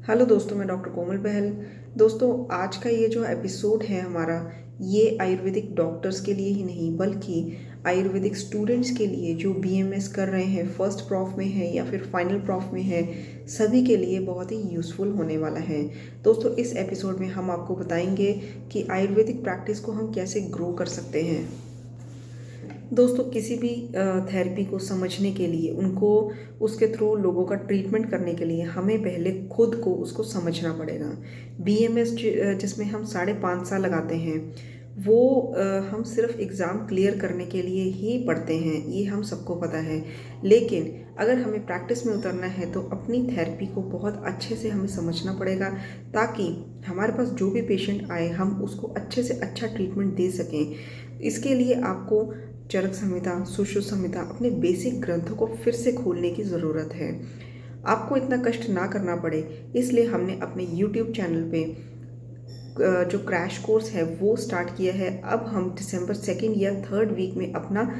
Hello दोस्तों, मैं doctor कोमल बहल। दोस्तों, आज का ये जो एपिसोड है हमारा, ये आयुर्वेदिक डॉक्टर्स के लिए ही नहीं बल्कि आयुर्वेदिक स्टूडेंट्स के लिए जो बीएमएस कर रहे हैं, फर्स्ट प्रॉफ में है या फिर फाइनल प्रॉफ में है, सभी के लिए बहुत ही यूज़फुल होने वाला है। दोस्तों, इस एपिसोड में हम आपको बताएंगे कि आयुर्वेदिक प्रैक्टिस को हम कैसे ग्रो कर सकते हैं। दोस्तों, किसी भी थेरेपी को समझने के लिए, उनको उसके थ्रू लोगों का ट्रीटमेंट करने के लिए हमें पहले खुद को उसको समझना पड़ेगा। बीएमएस जिसमें हम 5.5 साल लगाते हैं, वो हम सिर्फ एग्ज़ाम क्लियर करने के लिए ही पढ़ते हैं, ये हम सबको पता है। लेकिन अगर हमें प्रैक्टिस में उतरना है तो अपनी थेरेपी को बहुत अच्छे से हमें समझना पड़ेगा, ताकि हमारे पास जो भी पेशेंट आए हम उसको अच्छे से अच्छा ट्रीटमेंट दे सकें। इसके लिए आपको चरक संहिता, सुश्रुत संहिता, अपने बेसिक ग्रंथों को फिर से खोलने की ज़रूरत है। आपको इतना कष्ट ना करना पड़े, इसलिए हमने अपने YouTube चैनल पे जो क्रैश कोर्स है वो स्टार्ट किया है। अब हम दिसंबर 2nd या 3rd वीक में अपना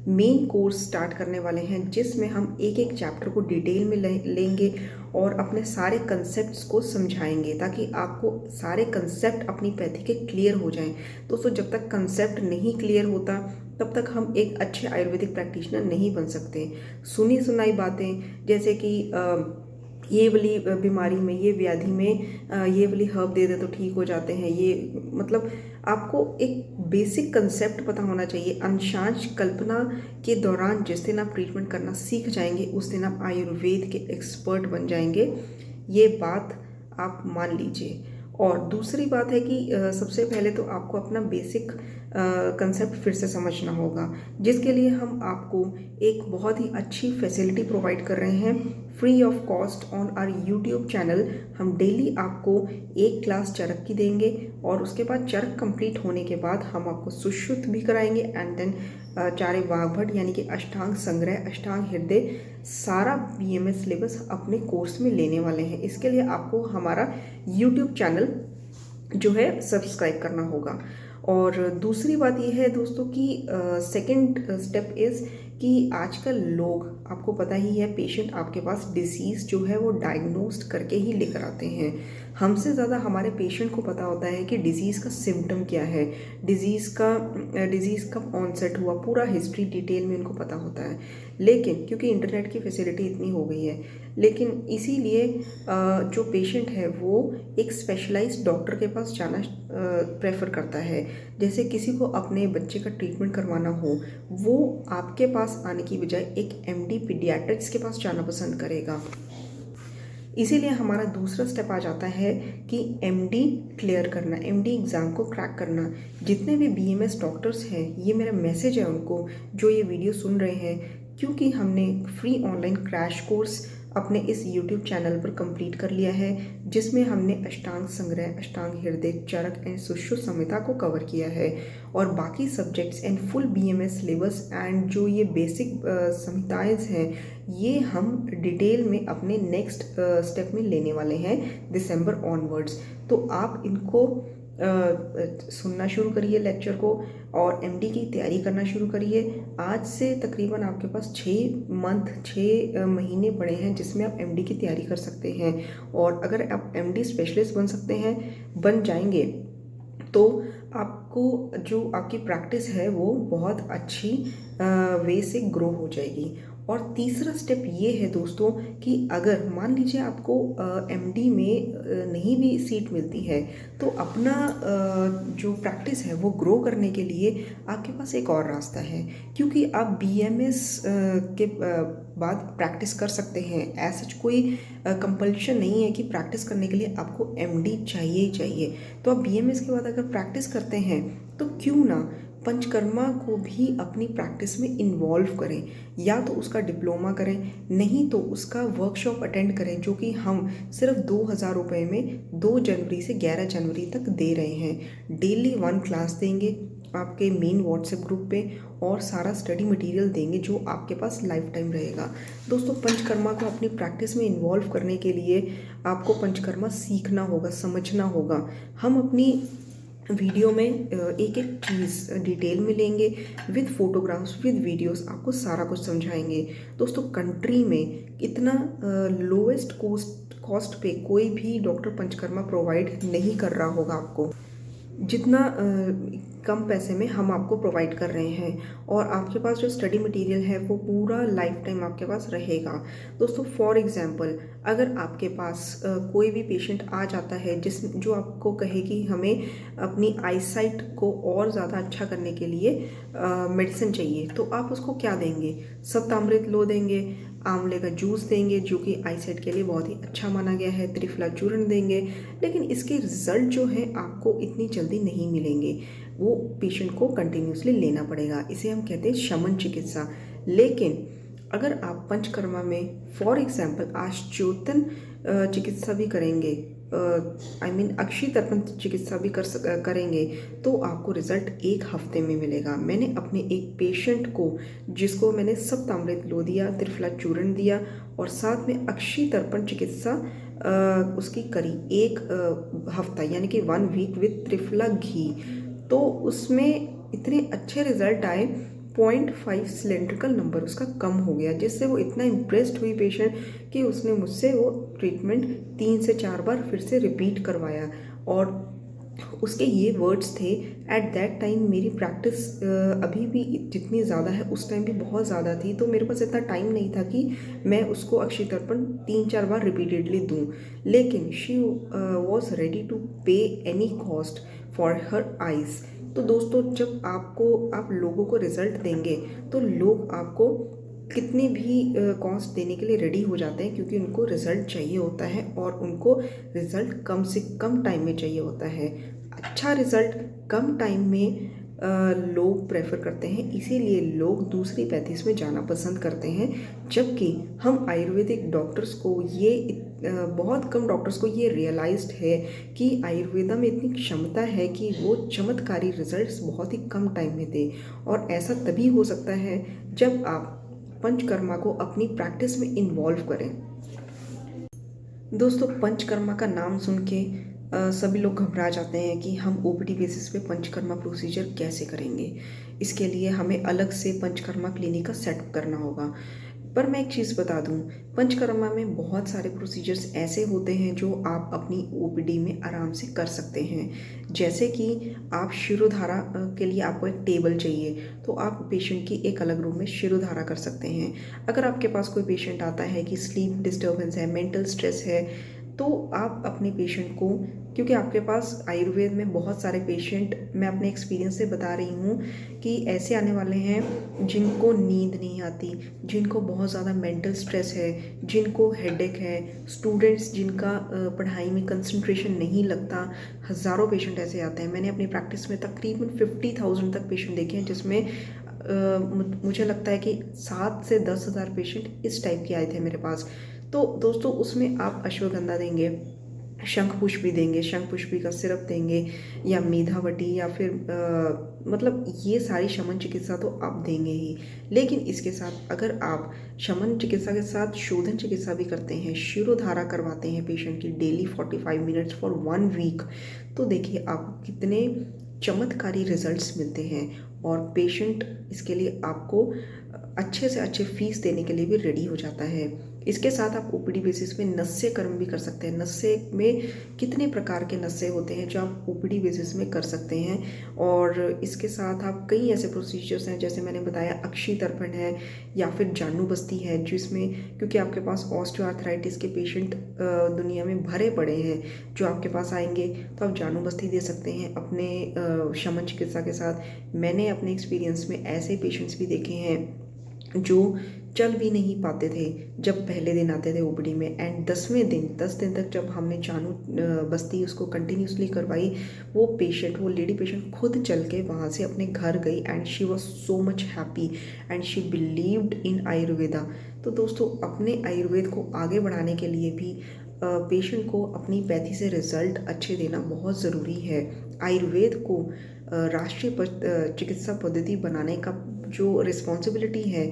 मेन कोर्स स्टार्ट करने वाले हैं, जिसमें हम एक एक चैप्टर को डिटेल में लेंगे और अपने सारे कंसेप्ट्स को समझाएंगे, ताकि आपको सारे कंसेप्ट अपनी पैथी के क्लियर हो जाएं। दोस्तों, जब तक कंसेप्ट नहीं क्लियर होता तब तक हम एक अच्छे आयुर्वेदिक प्रैक्टिशनर नहीं बन सकते। सुनी सुनाई बातें, जैसे कि ये वाली बीमारी में, ये व्याधि में ये वाली हर्ब दे दे तो ठीक हो जाते हैं, ये मतलब आपको एक बेसिक कंसेप्ट पता होना चाहिए। अंशांश कल्पना के दौरान जिस दिन आप ट्रीटमेंट करना सीख जाएंगे, उस दिन आप आयुर्वेद के एक्सपर्ट बन जाएंगे। ये बात आप मान लीजिए। और दूसरी बात है कि सबसे पहले तो आपको अपना बेसिक कंसेप्ट फिर से समझना होगा, जिसके लिए हम आपको एक बहुत ही अच्छी फैसिलिटी प्रोवाइड कर रहे हैं free of cost on our YouTube channel. हम डेली आपको एक क्लास चरक की देंगे और उसके बाद चरक कंप्लीट होने के बाद हम आपको सुश्रुत भी कराएंगे एंड देन चारे वाग्भट यानी कि अष्टांग संग्रह, अष्टांग हृदय, सारा बीएमएस सिलेबस अपने कोर्स में लेने वाले हैं। इसके लिए आपको हमारा यूट्यूब चैनल जो है सब्सक्राइब करना होगा। और दूसरी बात यह है दोस्तों कि सेकंड स्टेप इज़ कि आजकल लोग, आपको पता ही है, पेशेंट आपके पास डिसीज़ जो है वो डायग्नोस्ड करके ही लेकर आते हैं। हमसे ज़्यादा हमारे पेशेंट को पता होता है कि डिज़ीज़ का सिम्टम क्या है, डिज़ीज़ कब ऑनसेट हुआ, पूरा हिस्ट्री डिटेल में उनको पता होता है। लेकिन क्योंकि इंटरनेट की फैसिलिटी इतनी हो गई है, लेकिन इसीलिए जो पेशेंट है वो एक स्पेशलाइज्ड डॉक्टर के पास जाना प्रेफर करता है। जैसे किसी को अपने बच्चे का ट्रीटमेंट करवाना हो, वो आपके पास आने की बजाय एक एमडी पीडियाट्रिक्स के पास जाना पसंद करेगा। इसीलिए हमारा दूसरा स्टेप आ जाता है कि एमडी क्लियर करना, एमडी एग्ज़ाम को क्रैक करना। जितने भी बीएमएस डॉक्टर्स हैं, ये मेरा मैसेज है उनको जो ये वीडियो सुन रहे हैं, क्योंकि हमने फ्री ऑनलाइन क्रैश कोर्स अपने इस YouTube चैनल पर कंप्लीट कर लिया है, जिसमें हमने अष्टांग संग्रह, अष्टांग हृदय, चरक एंड सुश्रुत संहिता को कवर किया है। और बाकी subjects and full BMS syllabus and जो ये बेसिक संहिताएं हैं, ये हम डिटेल में अपने नेक्स्ट स्टेप में लेने वाले हैं दिसंबर ऑनवर्ड्स। तो आप इनको सुनना शुरू करिए लेक्चर को और एमडी की तैयारी करना शुरू करिए। आज से तकरीबन आपके पास 6 महीने पड़े हैं जिसमें आप एमडी की तैयारी कर सकते हैं। और अगर आप एमडी स्पेशलिस्ट बन जाएंगे तो आपको जो आपकी प्रैक्टिस है वो बहुत अच्छी वे से ग्रो हो जाएगी। और तीसरा स्टेप ये है दोस्तों कि अगर मान लीजिए आपको एमडी में नहीं भी सीट मिलती है, तो अपना जो प्रैक्टिस है वो ग्रो करने के लिए आपके पास एक और रास्ता है, क्योंकि आप बीएमएस के बाद प्रैक्टिस कर सकते हैं। ऐसा कोई कंपल्शन नहीं है कि प्रैक्टिस करने के लिए आपको एमडी चाहिए ही चाहिए। तो आप बीएमएस के बाद अगर प्रैक्टिस करते हैं तो क्यों ना पंचकर्मा को भी अपनी प्रैक्टिस में इन्वॉल्व करें, या तो उसका डिप्लोमा करें, नहीं तो उसका वर्कशॉप अटेंड करें, जो कि हम सिर्फ 2,000 रुपये में 2 जनवरी से 11 जनवरी तक दे रहे हैं। डेली 1 क्लास देंगे आपके मेन व्हाट्सएप ग्रुप पे और सारा स्टडी मटेरियल देंगे जो आपके पास लाइफ टाइम रहेगा। दोस्तों, पंचकर्मा को अपनी प्रैक्टिस में इन्वॉल्व करने के लिए आपको पंचकर्मा सीखना होगा, समझना होगा। हम अपनी वीडियो में एक एक चीज़ डिटेल में लेंगे, विद फोटोग्राफ्स विद वीडियोस आपको सारा कुछ समझाएंगे। दोस्तों कंट्री में इतना लोएस्ट कॉस्ट पे कोई भी डॉक्टर पंचकर्मा प्रोवाइड नहीं कर रहा होगा आपको, जितना कम पैसे में हम आपको प्रोवाइड कर रहे हैं। और आपके पास जो स्टडी मटेरियल है वो पूरा लाइफ टाइम आपके पास रहेगा। दोस्तों फॉर एग्जांपल, अगर आपके पास कोई भी पेशेंट आ जाता है जो आपको कहे कि हमें अपनी आईसाइट को और ज़्यादा अच्छा करने के लिए मेडिसिन चाहिए, तो आप उसको क्या देंगे? सप्तामृत लो देंगे, आंवले का जूस देंगे जो कि आईसाइट के लिए बहुत ही अच्छा माना गया है, त्रिफला चूर्ण देंगे, लेकिन इसके रिजल्ट जो है आपको इतनी जल्दी नहीं मिलेंगे। वो पेशेंट को कंटिन्यूसली लेना पड़ेगा, इसे हम कहते हैं शमन चिकित्सा। लेकिन अगर आप पंचकर्मा में फॉर एग्जाम्पल आश्चोतन चिकित्सा भी करेंगे, अक्षी तर्पण चिकित्सा भी करेंगे, तो आपको रिजल्ट 1 हफ्ते में मिलेगा। मैंने अपने एक पेशेंट को, जिसको मैंने सप्तामृत लो दिया, त्रिफला चूर्ण दिया और साथ में अक्षी तर्पण चिकित्सा उसकी करी 1 हफ्ता यानी कि 1 वीक विद त्रिफला घी, तो उसमें इतने अच्छे रिजल्ट आए। 0.5 सिलेंड्रिकल नंबर उसका कम हो गया, जिससे वो इतना इम्प्रेस्ड हुई पेशेंट कि उसने मुझसे वो ट्रीटमेंट 3 से 4 बार फिर से रिपीट करवाया। और उसके ये वर्ड्स थे, एट दैट टाइम मेरी प्रैक्टिस अभी भी जितनी ज़्यादा है उस टाइम भी बहुत ज़्यादा थी, तो मेरे पास इतना टाइम नहीं था कि मैं उसको अक्षय तर्पण 3-4 बार रिपीटेडली दूँ, लेकिन शी वॉज रेडी टू पे any cost for her eyes. तो दोस्तों जब आप लोगों को रिजल्ट देंगे तो लोग आपको कितनी भी कॉस्ट देने के लिए रेडी हो जाते हैं, क्योंकि उनको रिजल्ट चाहिए होता है और उनको रिजल्ट कम से कम टाइम में चाहिए होता है। अच्छा रिजल्ट कम टाइम में लोग प्रेफर करते हैं, इसीलिए लोग दूसरी पैथीज में जाना पसंद करते हैं। जबकि हम आयुर्वेदिक डॉक्टर्स को बहुत कम डॉक्टर्स को ये रियलाइज्ड है कि आयुर्वेदा में इतनी क्षमता है कि वो चमत्कारी रिजल्ट्स बहुत ही कम टाइम में दे। और ऐसा तभी हो सकता है जब आप पंचकर्मा को अपनी प्रैक्टिस में इन्वॉल्व करें। दोस्तों पंचकर्मा का नाम सुन के सभी लोग घबरा जाते हैं कि हम ओपीडी बेसिस पे पंचकर्मा प्रोसीजर कैसे करेंगे। इसके लिए हमें अलग से पंचकर्मा क्लिनिक का सेटअप करना होगा। पर मैं एक चीज़ बता दूं, पंचकर्मा में बहुत सारे प्रोसीजर्स ऐसे होते हैं जो आप अपनी ओपीडी में आराम से कर सकते हैं। जैसे कि आप शिरोधारा के लिए आपको एक टेबल चाहिए, तो आप पेशेंट की एक अलग रूम में शिरोधारा कर सकते हैं। अगर आपके पास कोई पेशेंट आता है कि स्लीप डिस्टर्बेंस है, मेंटल स्ट्रेस है, तो आप अपने पेशेंट को, क्योंकि आपके पास आयुर्वेद में बहुत सारे पेशेंट, मैं अपने एक्सपीरियंस से बता रही हूँ कि ऐसे आने वाले हैं जिनको नींद नहीं आती, जिनको बहुत ज़्यादा मेंटल स्ट्रेस है, जिनको हेडेक है, स्टूडेंट्स जिनका पढ़ाई में कंसंट्रेशन नहीं लगता। हज़ारों पेशेंट ऐसे आते हैं। मैंने अपनी प्रैक्टिस में तकरीबन 50,000 तक पेशेंट देखे हैं, जिसमें मुझे लगता है कि 7 से 10,000 पेशेंट इस टाइप के आए थे मेरे पास। तो दोस्तों उसमें आप अश्वगंधा देंगे, शंख पुष्पी देंगे, शंख पुष्पी का सिरप देंगे, या मेधावटी, या फिर मतलब ये सारी शमन चिकित्सा तो आप देंगे ही। लेकिन इसके साथ अगर आप शमन चिकित्सा के साथ शोधन चिकित्सा भी करते हैं, शिरोधारा करवाते हैं पेशेंट की डेली 45 मिनट्स फॉर 1 वीक, तो देखिए आपको कितने चमत्कारी रिजल्ट्स मिलते हैं। और पेशेंट इसके लिए आपको अच्छे से अच्छे फीस देने के लिए भी रेडी हो जाता है। इसके साथ आप ओपीडी बेसिस पे नस्से कर्म भी कर सकते हैं। नस्से में कितने प्रकार के नस्से होते हैं जो आप ओपीडी बेसिस में कर सकते हैं। और इसके साथ आप कई ऐसे प्रोसीजर्स हैं, जैसे मैंने बताया अक्षी तर्पण है, या फिर जानू बस्ती है, जिसमें क्योंकि आपके पास ऑस्टियोआर्थराइटिस के पेशेंट दुनिया में भरे पड़े हैं, जो आपके पास आएंगे तो आप जानू बस्ती दे सकते हैं अपने शमन चिकित्सा के साथ। मैंने अपने एक्सपीरियंस में ऐसे पेशेंट्स भी देखे हैं जो चल भी नहीं पाते थे जब पहले दिन आते थे ओपीडी में, एंड 10 दिन तक जब हमने जानू बस्ती उसको कंटिन्यूसली करवाई, वो लेडी पेशेंट खुद चल के वहाँ से अपने घर गई, and she was so much happy and she believed in Ayurveda. तो दोस्तों अपने आयुर्वेद को आगे बढ़ाने के लिए भी पेशेंट को अपनी पैथी से रिजल्ट अच्छे देना बहुत ज़रूरी है। आयुर्वेद को राष्ट्रीय चिकित्सा पद्धति बनाने का जो रिस्पॉन्सिबिलिटी है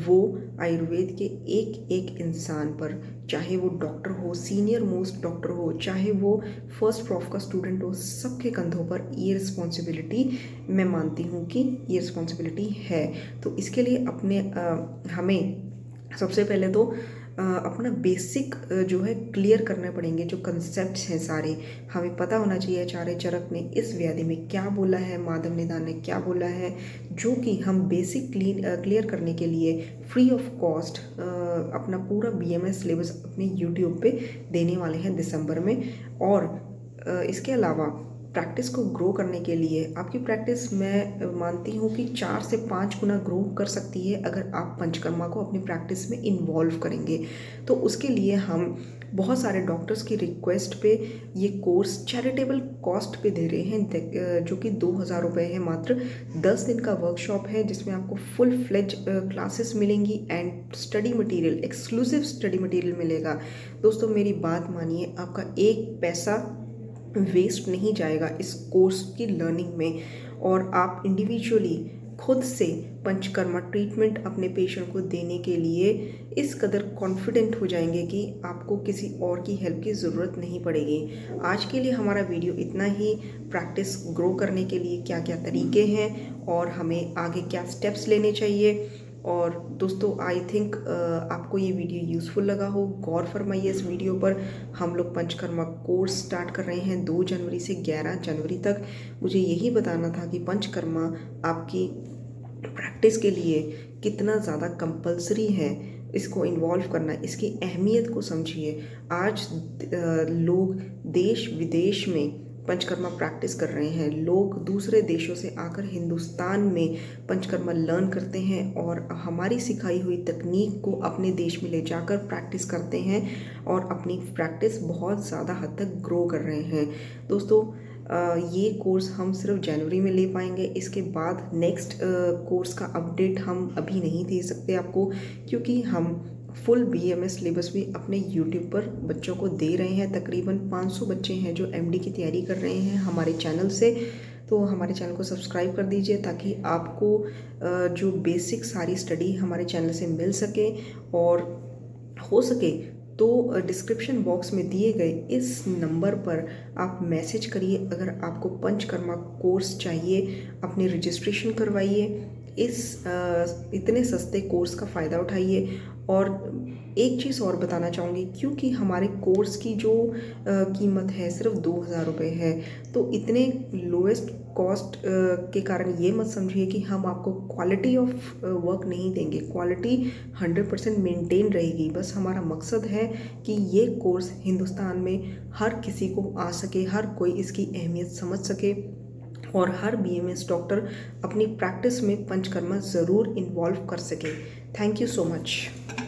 वो आयुर्वेद के एक एक इंसान पर, चाहे वो डॉक्टर हो, सीनियर मोस्ट डॉक्टर हो, चाहे वो फर्स्ट प्रॉफ का स्टूडेंट हो, सबके कंधों पर ये रिस्पॉन्सिबिलिटी मैं मानती हूँ कि ये रिस्पॉन्सिबिलिटी है। तो इसके लिए हमें सबसे पहले तो अपना बेसिक जो है क्लियर करने पड़ेंगे। जो कंसेप्ट्स हैं सारे हमें पता होना चाहिए। आचार्य चरक ने इस व्याधि में क्या बोला है, माधव निदान ने क्या बोला है, जो कि हम बेसिक क्लियर करने के लिए फ्री ऑफ कॉस्ट अपना पूरा BMS सिलेबस अपने YouTube पे देने वाले हैं दिसंबर में। और इसके अलावा प्रैक्टिस को ग्रो करने के लिए आपकी प्रैक्टिस मैं मानती हूँ कि 4 से 5 गुना ग्रो कर सकती है अगर आप पंचकर्मा को अपनी प्रैक्टिस में इन्वॉल्व करेंगे। तो उसके लिए हम बहुत सारे डॉक्टर्स की रिक्वेस्ट पे ये कोर्स चैरिटेबल कॉस्ट पे दे रहे हैं, जो कि 2,000 रुपये है मात्र। 10 दिन का वर्कशॉप है जिसमें आपको फुल फ्लेज क्लासेस मिलेंगी and study material, exclusive study material मिलेगा। दोस्तों मेरी बात मानिए, आपका एक पैसा वेस्ट नहीं जाएगा इस कोर्स की लर्निंग में, और आप इंडिविजुअली खुद से पंचकर्मा ट्रीटमेंट अपने पेशेंट को देने के लिए इस कदर कॉन्फिडेंट हो जाएंगे कि आपको किसी और की हेल्प की ज़रूरत नहीं पड़ेगी। आज के लिए हमारा वीडियो इतना ही। प्रैक्टिस ग्रो करने के लिए क्या क्या तरीके हैं और हमें आगे क्या स्टेप्स लेने चाहिए। और दोस्तों आई थिंक आपको ये वीडियो यूज़फुल लगा हो। गौर फरमाइए इस वीडियो पर। हम लोग पंचकर्मा कोर्स स्टार्ट कर रहे हैं 2 जनवरी से 11 जनवरी तक। मुझे यही बताना था कि पंचकर्मा आपकी प्रैक्टिस के लिए कितना ज़्यादा कंपल्सरी है, इसको इन्वॉल्व करना, इसकी अहमियत को समझिए। आज लोग देश विदेश में पंचकर्मा प्रैक्टिस कर रहे हैं। लोग दूसरे देशों से आकर हिंदुस्तान में पंचकर्मा लर्न करते हैं और हमारी सिखाई हुई तकनीक को अपने देश में ले जाकर प्रैक्टिस करते हैं और अपनी प्रैक्टिस बहुत ज़्यादा हद तक ग्रो कर रहे हैं। दोस्तों ये कोर्स हम सिर्फ जनवरी में ले पाएंगे। इसके बाद नेक्स्ट कोर्स का अपडेट हम अभी नहीं दे सकते आपको, क्योंकि हम फुल BMS सिलेबस भी अपने YouTube पर बच्चों को दे रहे हैं। तकरीबन 500 बच्चे हैं जो MD की तैयारी कर रहे हैं हमारे चैनल से। तो हमारे चैनल को सब्सक्राइब कर दीजिए ताकि आपको जो बेसिक सारी स्टडी हमारे चैनल से मिल सके। और हो सके तो डिस्क्रिप्शन बॉक्स में दिए गए इस नंबर पर आप मैसेज करिए अगर आपको पंचकर्मा कोर्स चाहिए। अपनी रजिस्ट्रेशन करवाइए, इस इतने सस्ते कोर्स का फ़ायदा उठाइए। और एक चीज़ और बताना चाहूँगी, क्योंकि हमारे कोर्स की जो कीमत है सिर्फ 2,000 रुपये है, तो इतने लोएस्ट कॉस्ट के कारण ये मत समझिए कि हम आपको क्वालिटी ऑफ वर्क नहीं देंगे। क्वालिटी 100% मेंटेन रहेगी। बस हमारा मकसद है कि ये कोर्स हिंदुस्तान में हर किसी को आ सके, हर कोई इसकी अहमियत समझ सके और हर BMS डॉक्टर अपनी प्रैक्टिस में पंचकर्मा ज़रूर इन्वॉल्व कर सके। Thank you so much.